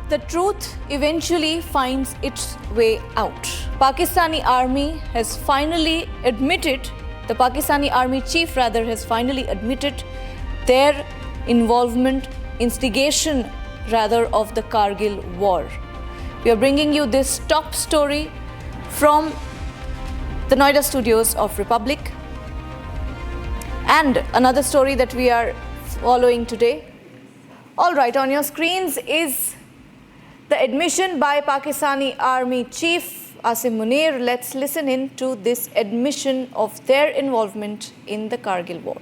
The truth eventually finds its way out. Pakistani army has finally admitted, the Pakistani army chief rather has finally admitted their involvement, instigation rather, of the Kargil War. We are bringing you this top story from the Noida studios of Republic. And another story that we are following today. All right, on your screens is the admission by Pakistani Army Chief Asim Munir. Let's listen in to this admission of their involvement in the Kargil War.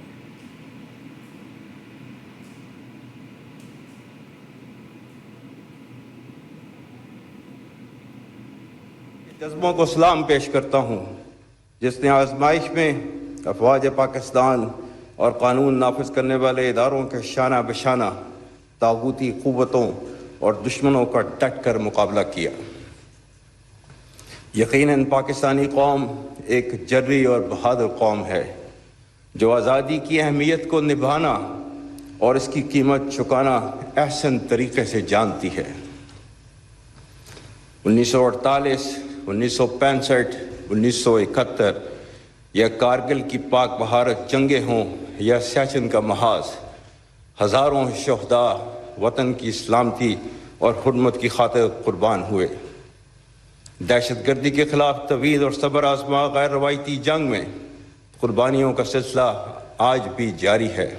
जज्बों को सलाम पेश करता हूँ जिसने आजमाइश में अफवाज पाकिस्तान और कानून नाफिज करने वाले इदारों के शाना बशाना तागूती क़ुव्वतों और दुश्मनों का डट कर मुकाबला किया। यकीनन पाकिस्तानी कौम एक जर्री और बहादुर कौम है जो आज़ादी की अहमियत को निभाना और इसकी कीमत चुकाना अहसन तरीके से जानती है। 1948, 1965, 1971 या कारगिल की पाक बहारत जंगें हों या सियाचिन का महाज, हज़ारों शहदा वतन की सलामती और हुर्मत की खातिर कुर्बान हुए। दहशतगर्दी के खिलाफ तवील और सब्र आज़मा गैर रवायती जंग में कुर्बानियों का सिलसिला आज भी जारी है,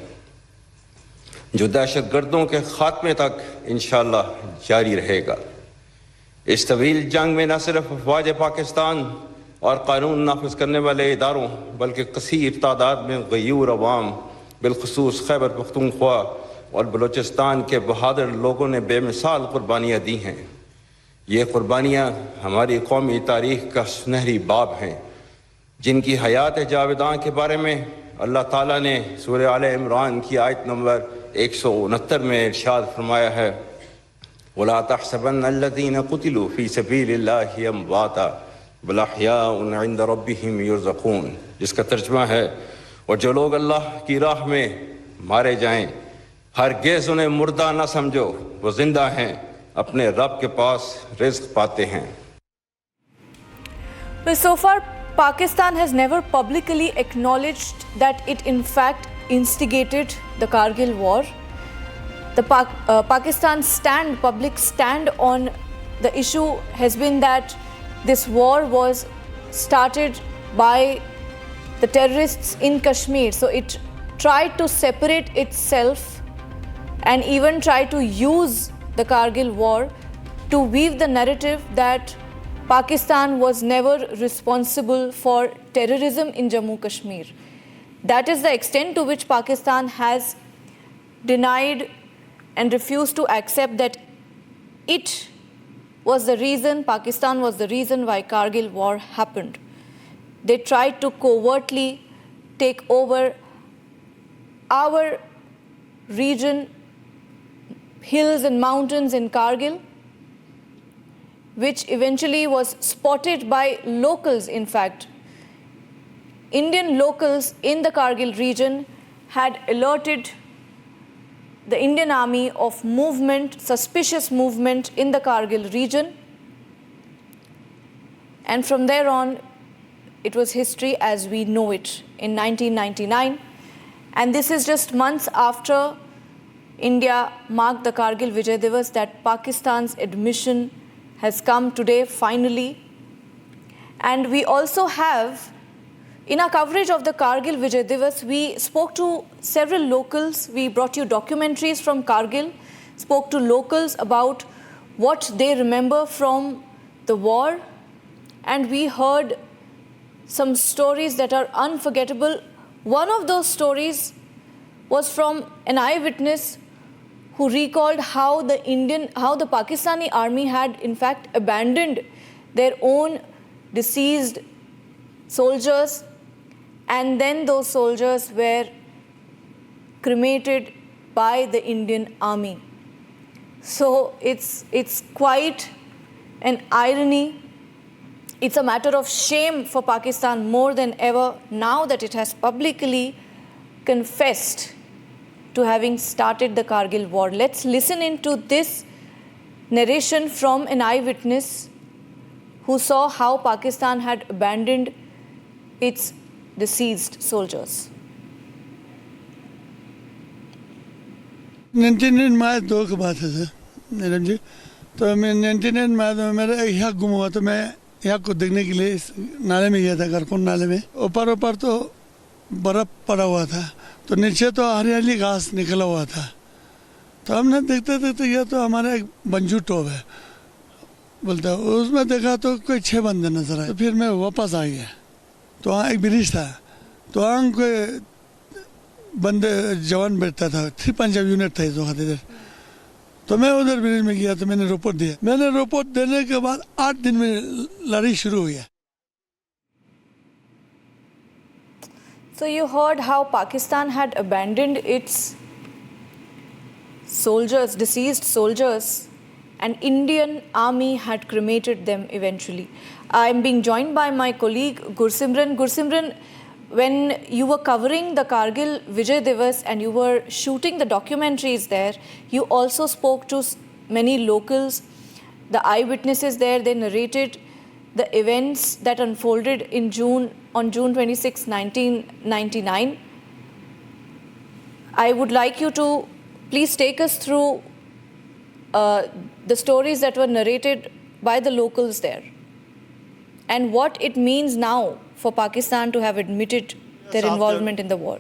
जो दहशतगर्दों के खात्मे तक इंशाअल्लाह जारी रहेगा। इस तवील जंग में न सिर्फ अफवाज पाकिस्तान और कानून नाफिज करने वाले इदारों बल्कि कसीर तादाद में गयूर अवाम, बिलखुसूस खैबर पख्तूनख्वा और बलूचिस्तान के बहादुर लोगों ने बेमिसाल कुर्बानियाँ दी हैं। ये कुर्बानियाँ हमारी कौमी तारीख़ का सुनहरी बाब हैं, जिनकी हयात जावेदां के बारे में अल्लाह ताला ने सूरह आले इमरान की आयत नंबर 169 में इरशाद फरमाया है, वला तहसबन्नल्लज़ीना क़ुतिलू फ़ी सबीलिल्लाहि अमवाता बल अहयाउन इंद रब्बिहिम युरज़क़ून, जिसका तर्जुमा है, और जो लोग अल्लाह की राह में मारे जाएं हरगिज़ उन्हें मुर्दा न समझो, वो जिंदा हैं, अपने रब के पास रिज़्क़ पाते हैं। Well, so far Pakistan has never publicly acknowledged that it in fact instigated the Kargil War. The Pakistan's public stand on the issue has been that this war was started by the terrorists in Kashmir. So it tried to separate itself and even tried to use the Kargil War to weave the narrative that Pakistan was never responsible for terrorism in Jammu Kashmir. That is the extent to which Pakistan has denied and refused to accept that it was the reason, Pakistan was the reason why Kargil War happened. They tried to covertly take over our region, hills and mountains in Kargil, which eventually was spotted by locals. In fact, Indian locals in the Kargil region had alerted the Indian Army of movement, suspicious movement in the Kargil region. And from there on, it was history as we know it in 1999. And this is just months after India marked the Kargil Vijay Divas that Pakistan's admission has come today, finally. And we also have, in our coverage of the Kargil Vijay Divas, we spoke to several locals. We brought you documentaries from Kargil, spoke to locals about what they remember from the war, and we heard some stories that are unforgettable. One of those stories was from an eyewitness who recalled how the Pakistani army had in fact abandoned their own deceased soldiers, and then those soldiers were cremated by the Indian army. So it's quite an irony. It's a matter of shame for Pakistan more than ever now that it has publicly confessed to having started the Kargil War. Let's listen into this narration from an eyewitness who saw how Pakistan had abandoned its deceased soldiers. 99 मार्च 2 की बात है sir Neeraj ji. तो मैं 99 मार्च में मेरा एक हिया गुम हुआ, तो मैं हिया को देखने के लिए इस नाले में गया था, करकुन नाले में। ऊपर ऊपर तो बर्फ पड़ा हुआ था, तो नीचे तो हरियाली घास निकला हुआ था। तो हमने देखते देखते यह तो हमारा एक बंजू टोप है बोलता, उसमें देखा तो कोई 6 बंदे नजर आए। तो फिर मैं वापस आ गया, तो वहाँ एक ब्रिज था, तो वहाँ कोई बंदे जवान बैठता था, 3 पंजाब यूनिट था इस वक्त इधर। तो मैं उधर ब्रिज में गया, तो मैंने रिपोर्ट दिया। मैंने रिपोर्ट देने के बाद 8 दिन में लड़ाई शुरू हो गया। So you heard how Pakistan had abandoned its soldiers, deceased soldiers, and Indian army had cremated them eventually. I am being joined by my colleague Gursimran. Gursimran, when you were covering the Kargil Vijay Divas and you were shooting the documentaries there, you also spoke to many locals, the eyewitnesses there. They narrated the events that unfolded on June 26, 1999. I would like you to please take us through the stories that were narrated by the locals there and what it means now for Pakistan to have admitted their involvement in the war.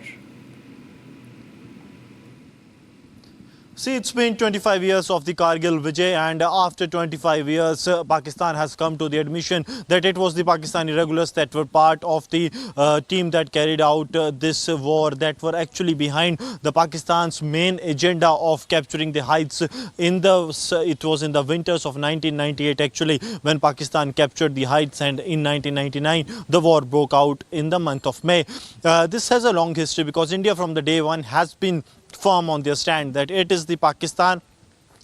See, it's been 25 years of the Kargil Vijay, and after 25 years, Pakistan has come to the admission that it was the Pakistani regulars that were part of the team that carried out this war, that were actually behind the Pakistan's main agenda of capturing the heights it was in the winters of 1998 actually when Pakistan captured the heights, and in 1999 the war broke out in the month of May. This has a long history because India from the day one has been firm on their stand that it is the Pakistan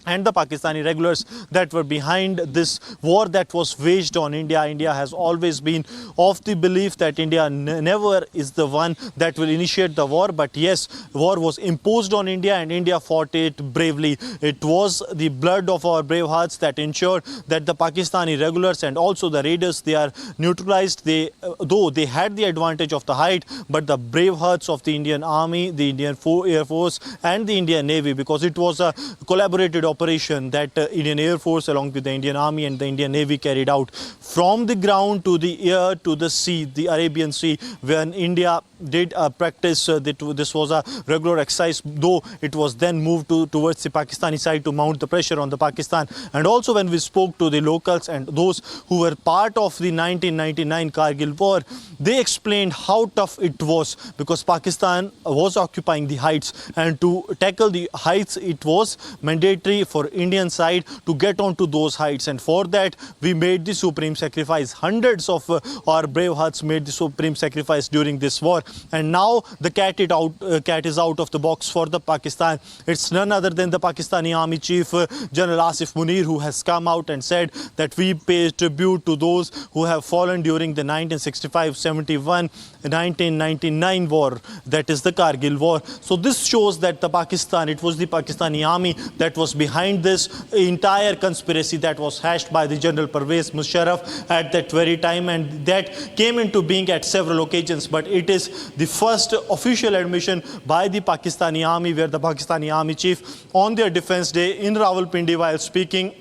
and the Pakistani regulars that were behind this war that was waged on India. India has always been of the belief that India never is the one that will initiate the war, but yes, war was imposed on India and India fought it bravely. It was the blood of our brave hearts that ensured that the Pakistani regulars and also the raiders, they are neutralized. Though they had the advantage of the height, but the brave hearts of the Indian Army, the Indian Air Force and the Indian Navy, because it was a collaborated operation that Indian Air Force along with the Indian Army and the Indian Navy carried out from the ground to the air to the sea, the Arabian Sea, when India did practice. This was a regular exercise, though it was then moved towards the Pakistani side to mount the pressure on the Pakistan. And also when we spoke to the locals and those who were part of the 1999 Kargil War, they explained how tough it was because Pakistan was occupying the heights, and to tackle the heights it was mandatory for Indian side to get onto those heights, and for that we made the supreme sacrifice. Hundreds of our brave hearts made the supreme sacrifice during this war, and now the cat is out of the box for the Pakistan. It's none other than the Pakistani Army Chief General Asif Munir, who has come out and said that we pay tribute to those who have fallen during the 1965-71 1999 war, that is the Kargil War. So this shows that it was the Pakistani Army that was behind this entire conspiracy that was hashed by the General Pervez Musharraf at that very time, and that came into being at several occasions. But it is the first official admission by the Pakistani Army, where the Pakistani Army Chief on their Defense Day in Rawalpindi, while speaking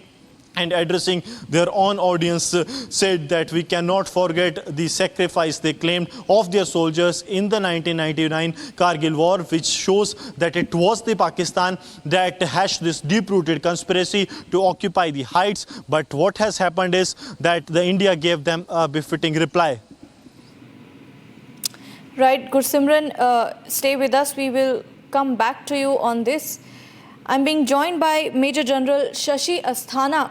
and addressing their own audience, said that we cannot forget the sacrifice they claimed of their soldiers in the 1999 Kargil War, which shows that it was the Pakistan that hashed this deep-rooted conspiracy to occupy the heights. But what has happened is that the India gave them a befitting reply. Right, Gursimran, stay with us. We will come back to you on this. I'm being joined by Major General Shashi Asthana.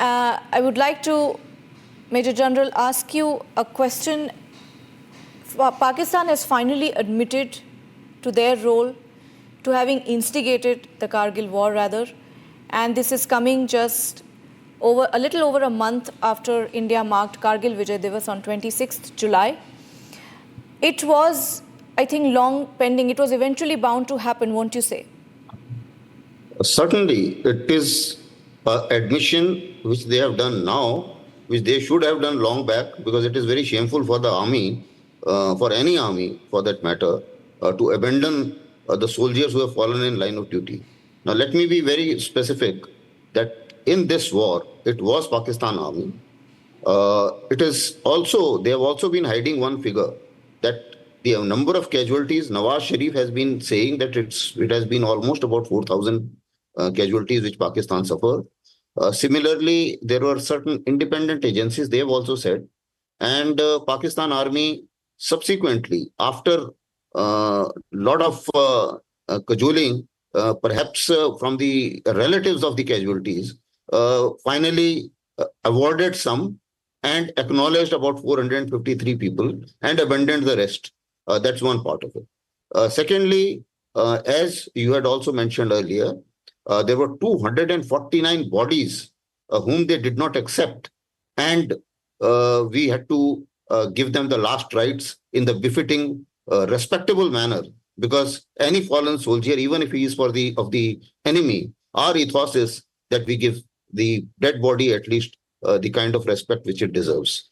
I would like to, Major General, ask you a question. Pakistan has finally admitted to their role, to having instigated the Kargil War rather, and this is coming just a little over a month after India marked Kargil Vijay Divas on 26th July. It was, I think, long pending. It was eventually bound to happen, won't you say? Certainly, it is admission which they have done now, which they should have done long back, because it is very shameful for the army, for any army for that matter, to abandon the soldiers who have fallen in line of duty. Now, let me be very specific that in this war, it was Pakistan army. It is also, they have also been hiding one figure, that the number of casualties, Nawaz Sharif has been saying that it has been almost about 4,000 casualties which Pakistan suffered. Similarly, there were certain independent agencies, they have also said, and Pakistan army subsequently, after a lot of cajoling, perhaps from the relatives of the casualties, finally awarded some and acknowledged about 453 people and abandoned the rest. That's one part of it. Secondly, as you had also mentioned earlier, there were 249 bodies whom they did not accept, and we had to give them the last rites in the befitting, respectable manner, because any fallen soldier, even if he is of the enemy, our ethos is that we give the dead body at least the kind of respect which it deserves.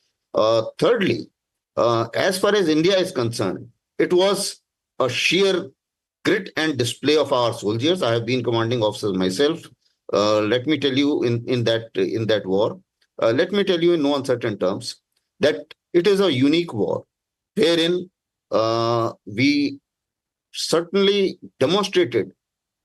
Thirdly, as far as India is concerned, it was a sheer grit and display of our soldiers. I have been commanding officer myself. Let me tell you in that war, let me tell you in no uncertain terms that it is a unique war wherein we certainly demonstrated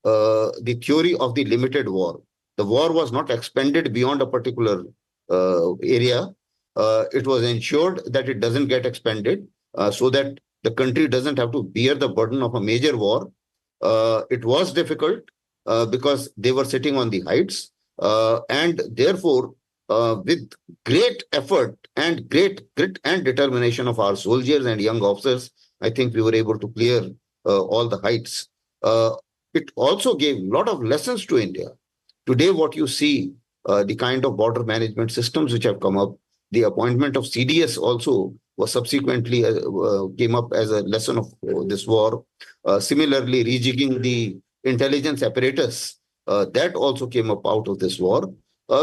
the theory of the limited war. The war was not expended beyond a particular area. It was ensured that it doesn't get expended so that the country doesn't have to bear the burden of a major war. It was difficult because they were sitting on the heights, and therefore, with great effort and great grit and determination of our soldiers and young officers, I think we were able to clear all the heights. It also gave a lot of lessons to India. Today, what you see, the kind of border management systems which have come up, the appointment of CDS also was subsequently came up as a lesson of this war. Similarly, rejigging the intelligence apparatus, that also came up out of this war.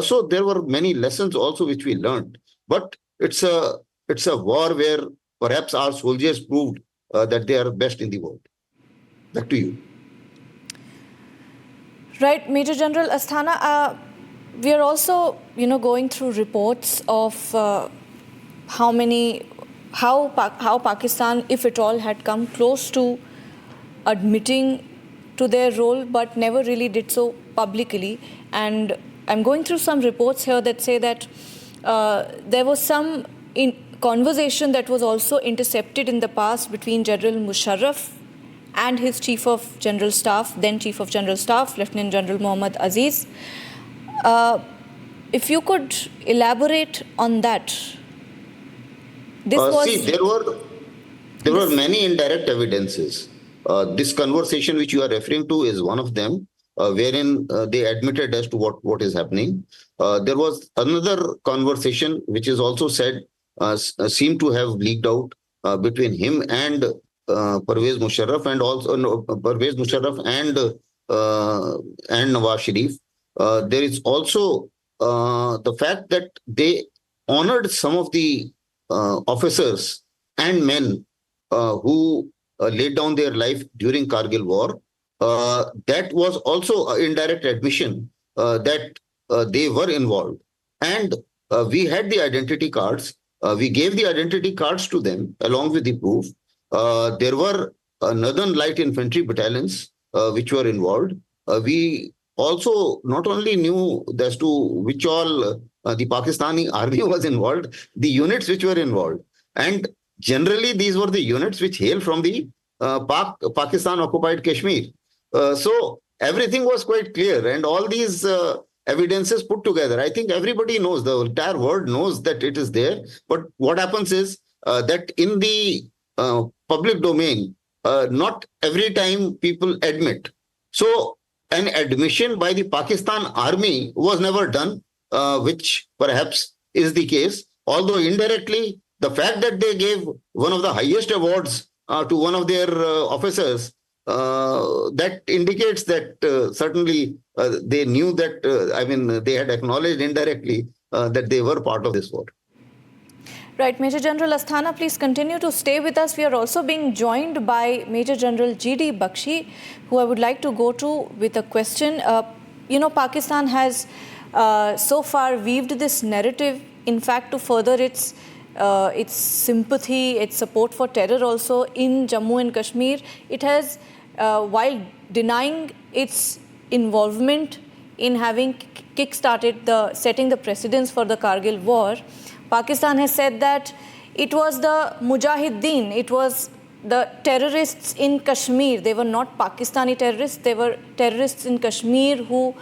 So there were many lessons also which we learned. But it's a war where perhaps our soldiers proved that they are best in the world. Back to you. Right, Major General Asthana, we are also, going through reports of how Pakistan, if at all, had come close to admitting to their role, but never really did so publicly. And I'm going through some reports here that say that there was some conversation that was also intercepted in the past between General Musharraf and his Chief of General Staff, then Chief of General Staff, Lieutenant General Mohammad Aziz. If you could elaborate on that. See, there were many indirect evidences. This conversation which you are referring to is one of them, wherein they admitted as to what is happening. There was another conversation which is also said seemed to have leaked out between him and Pervez Musharraf, and also Pervez Musharraf and Nawaz Sharif. There is also the fact that they honored some of the officers and men who laid down their life during Kargil War. That was also an indirect admission that they were involved. And we had the identity cards. We gave the identity cards to them along with the proof. There were Northern Light Infantry battalions which were involved. We also not only knew as to which all the Pakistani army was involved, the units which were involved. And generally, these were the units which hail from the Pakistan-occupied Kashmir. So everything was quite clear, and all these evidences put together, I think everybody knows, the entire world knows that it is there. But what happens is that in the public domain, not every time people admit. So an admission by the Pakistan army was never done, which perhaps is the case, although indirectly the fact that they gave one of the highest awards to one of their officers that indicates that certainly they knew that, they had acknowledged indirectly that they were part of this war. Right, Major General Asthana, please continue to stay with us. We are also being joined by Major General G.D. Bakshi, who I would like to go to with a question. Pakistan has so far weaved this narrative, in fact, to further its sympathy, its support for terror also in Jammu and Kashmir. It has, while denying its involvement in having kick-started setting the precedence for the Kargil War, Pakistan has said that it was the Mujahideen, it was the terrorists in Kashmir. They were not Pakistani terrorists, they were terrorists in Kashmir who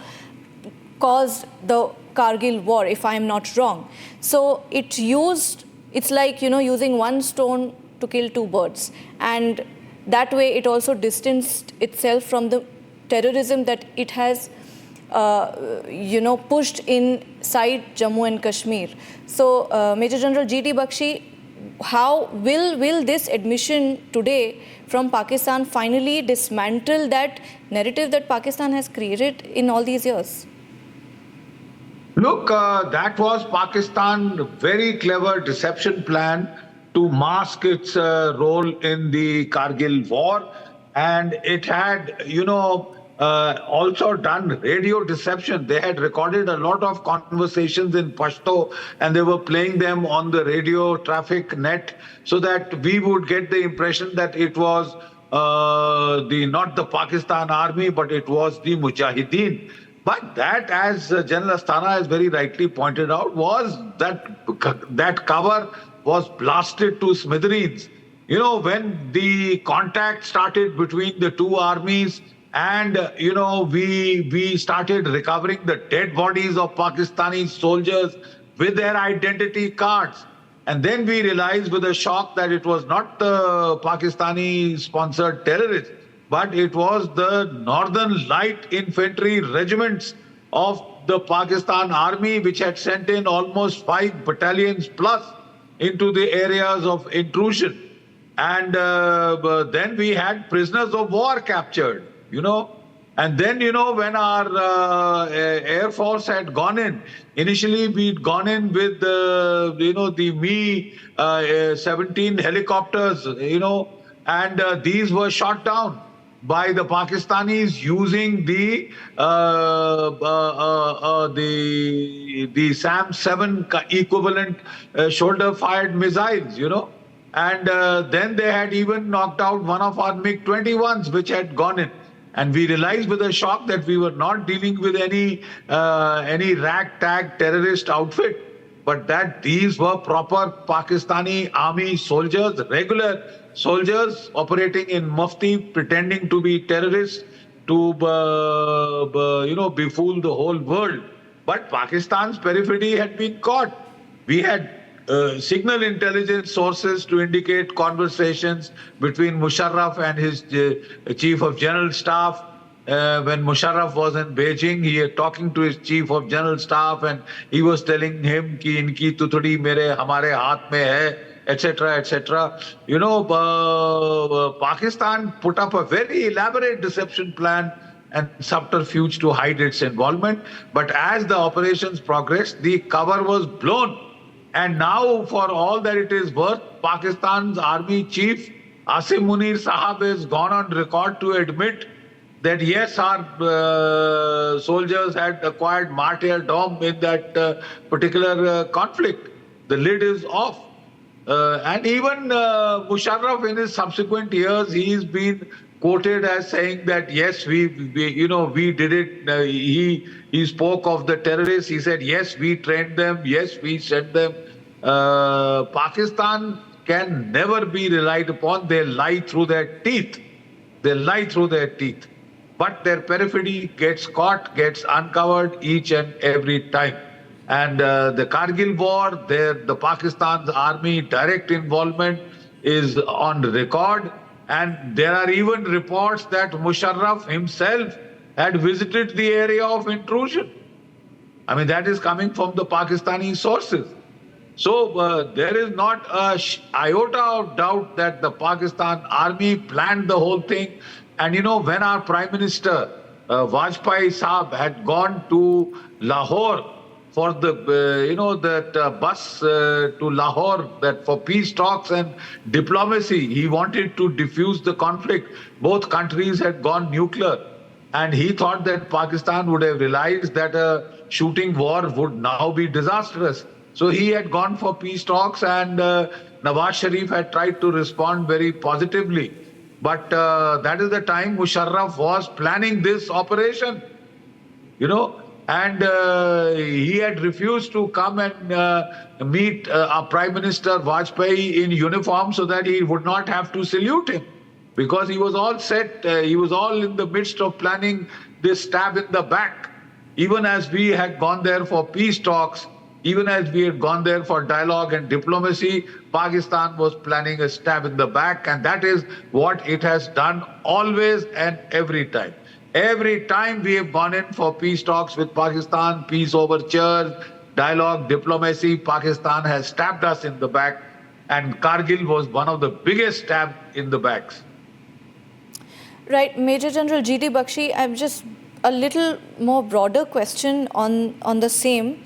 caused the Kargil War, if I am not wrong. So it's like, using one stone to kill two birds. And that way it also distanced itself from the terrorism that it has pushed inside Jammu and Kashmir. So, Major General G.D. Bakshi, how will this admission today from Pakistan finally dismantle that narrative that Pakistan has created in all these years? Look, that was Pakistan's very clever deception plan to mask its role in the Kargil War. And it had, also done radio deception. They had recorded a lot of conversations in Pashto and they were playing them on the radio traffic net so that we would get the impression that it was not the Pakistan army, but it was the Mujahideen. But that, as General Asthana has very rightly pointed out, was that cover was blasted to smithereens. When the contact started between the two armies, and, we started recovering the dead bodies of Pakistani soldiers with their identity cards. And then we realized with a shock that it was not the Pakistani-sponsored terrorists, but it was the Northern Light Infantry regiments of the Pakistan Army, which had sent in almost 5 battalions plus into the areas of intrusion. And then we had prisoners of war captured. And then, when our Air Force had gone in, initially we'd gone in with, the Mi-17 helicopters, and these were shot down by the Pakistanis using the SAM-7 equivalent shoulder-fired missiles, And then they had even knocked out one of our MiG-21s, which had gone in. And we realized with a shock that we were not dealing with any ragtag terrorist outfit, but that these were proper Pakistani army soldiers, regular soldiers operating in mufti, pretending to be terrorists to, befool the whole world. But Pakistan's perfidy had been caught. We had signal intelligence sources to indicate conversations between Musharraf and his Chief of General Staff. When Musharraf was in Beijing, he was talking to his Chief of General Staff and he was telling him ki inki tutudi mere hamare haath mein hai, etc., etc. Pakistan put up a very elaborate deception plan and subterfuge to hide its involvement. But as the operations progressed, the cover was blown. And now, for all that it is worth, Pakistan's army chief, Asim Munir Sahab, has gone on record to admit that yes, our soldiers had acquired martyrdom in that particular conflict. The lid is off. And even Musharraf, in his subsequent years, he's been quoted as saying that yes, we did it. He spoke of the terrorists. He said yes, we trained them. Yes, we sent them. Pakistan can never be relied upon. They lie through their teeth. They lie through their teeth. But their perfidy gets caught, gets uncovered each and every time. And the Kargil War, the Pakistan's army direct involvement is on record. And there are even reports that Musharraf himself had visited the area of intrusion. I mean, that is coming from the Pakistani sources. So there is not a iota of doubt that the Pakistan army planned the whole thing And when our Prime Minister Vajpayee Saab had gone to Lahore for the that bus to Lahore, that for peace talks and diplomacy, he wanted to diffuse the conflict. Both countries had gone nuclear, and he thought that Pakistan would have realized that a shooting war would now be disastrous. So he had gone for peace talks, and Nawaz Sharif had tried to respond very positively. But that is the time Musharraf was planning this operation, and he had refused to come and meet our Prime Minister Vajpayee in uniform so that he would not have to salute him, because he was all set, he was all in the midst of planning this stab in the back. Even as we had gone there for peace talks, even as we had gone there for dialogue and diplomacy, Pakistan was planning a stab in the back, and that is what it has done always and every time. Every time we have gone in for peace talks with Pakistan, peace overtures, dialogue, diplomacy, Pakistan has stabbed us in the back, and Kargil was one of the biggest stab in the backs. Right, Major General G.D. Bakshi, I'm just a little more broader question on the same,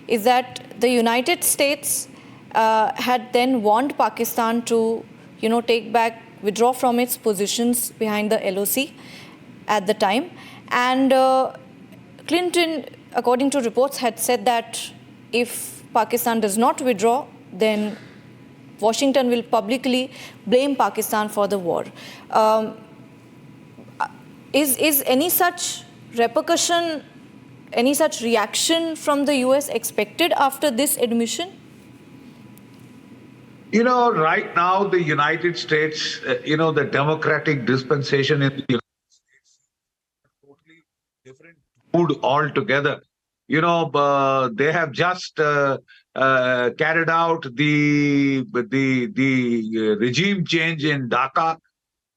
is that the United States had then warned Pakistan to, withdraw from its positions behind the LOC at the time. And Clinton, according to reports, had said that if Pakistan does not withdraw, then Washington will publicly blame Pakistan for the war. Is any such repercussion, any such reaction from the US expected after this admission? Right now the United States, the democratic dispensation in the United States, totally different mood altogether. They have just carried out the regime change in Dhaka.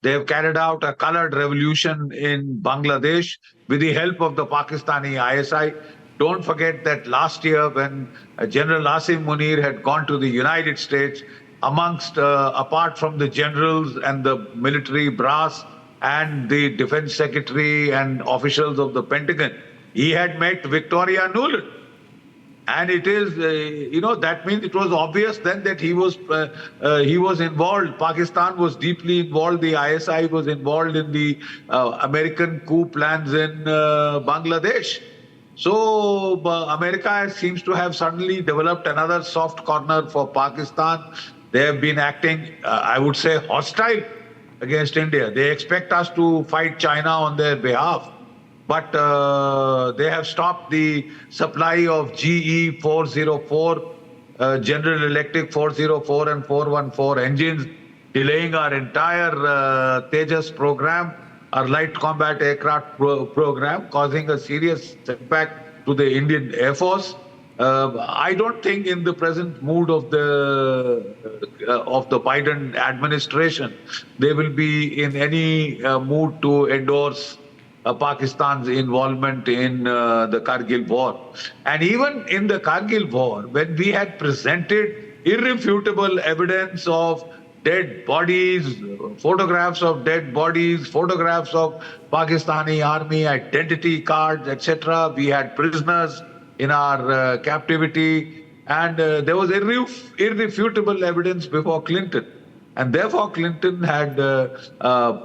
They have carried out a colored revolution in Bangladesh with the help of the Pakistani ISI. Don't forget that last year when General Asim Munir had gone to the United States, apart from the generals and the military brass and the defense secretary and officials of the Pentagon, he had met Victoria Nuland. And it is, that means it was obvious then that he was involved. Pakistan was deeply involved. The ISI was involved in the American coup plans in Bangladesh. So America seems to have suddenly developed another soft corner for Pakistan. They have been acting, I would say, hostile against India. They expect us to fight China on their behalf. But they have stopped the supply of GE 404, General Electric 404 and 414 engines, delaying our entire Tejas program, our light combat aircraft program, causing a serious setback to the Indian Air Force. I don't think in the present mood of the Biden administration, they will be in any mood to endorse Pakistan's involvement in the Kargil War. And even in the Kargil War, when we had presented irrefutable evidence of dead bodies, photographs of dead bodies, photographs of Pakistani army identity cards, etc., we had prisoners in our captivity, and there was irrefutable evidence before Clinton. And therefore, Clinton had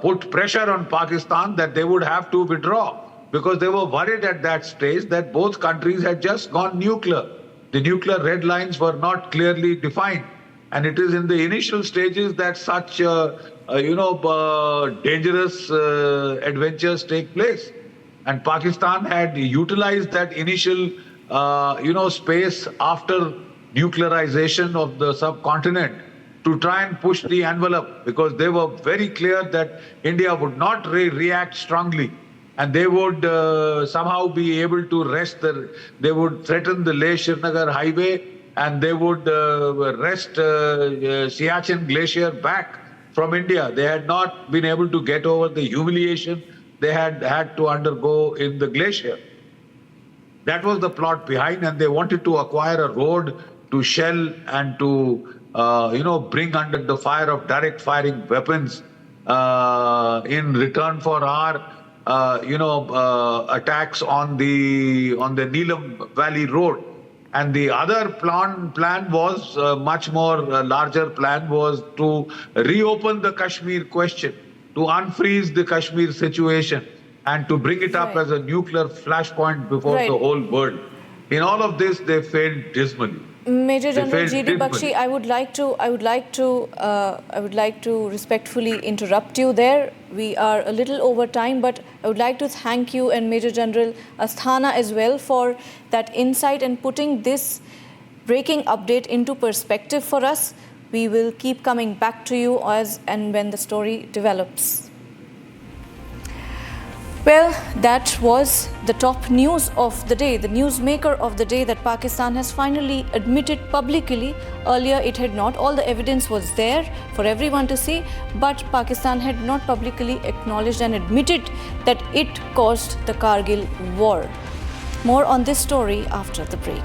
put pressure on Pakistan that they would have to withdraw, because they were worried at that stage that both countries had just gone nuclear. The nuclear red lines were not clearly defined. And it is in the initial stages that such, dangerous adventures take place. And Pakistan had utilized that initial, space after nuclearization of the subcontinent to try and push the envelope, because they were very clear that India would not react strongly, and they would somehow be able to they would threaten the Leh-Srinagar highway, and they would wrest Siachen Glacier back from India. They had not been able to get over the humiliation they had to undergo in the glacier. That was the plot behind, and they wanted to acquire a road to shell and to bring under the fire of direct firing weapons in return for our attacks on the Neelam Valley Road. And the other plan was much more larger plan was to reopen the Kashmir question, to unfreeze the Kashmir situation, and to bring it up Right. as a nuclear flashpoint before Right. the whole world. In all of this, they failed dismally. Major They General failed G.D. dismally. Bakshi, I would like to respectfully interrupt you there. We are a little over time, but I would like to thank you and Major General Asthana as well for that insight and putting this breaking update into perspective for us. We will keep coming back to you as and when the story develops. Well, that was the top news of the day, the newsmaker of the day, that Pakistan has finally admitted publicly. Earlier it had not. All the evidence was there for everyone to see, but Pakistan had not publicly acknowledged and admitted that it caused the Kargil War. More on this story after the break.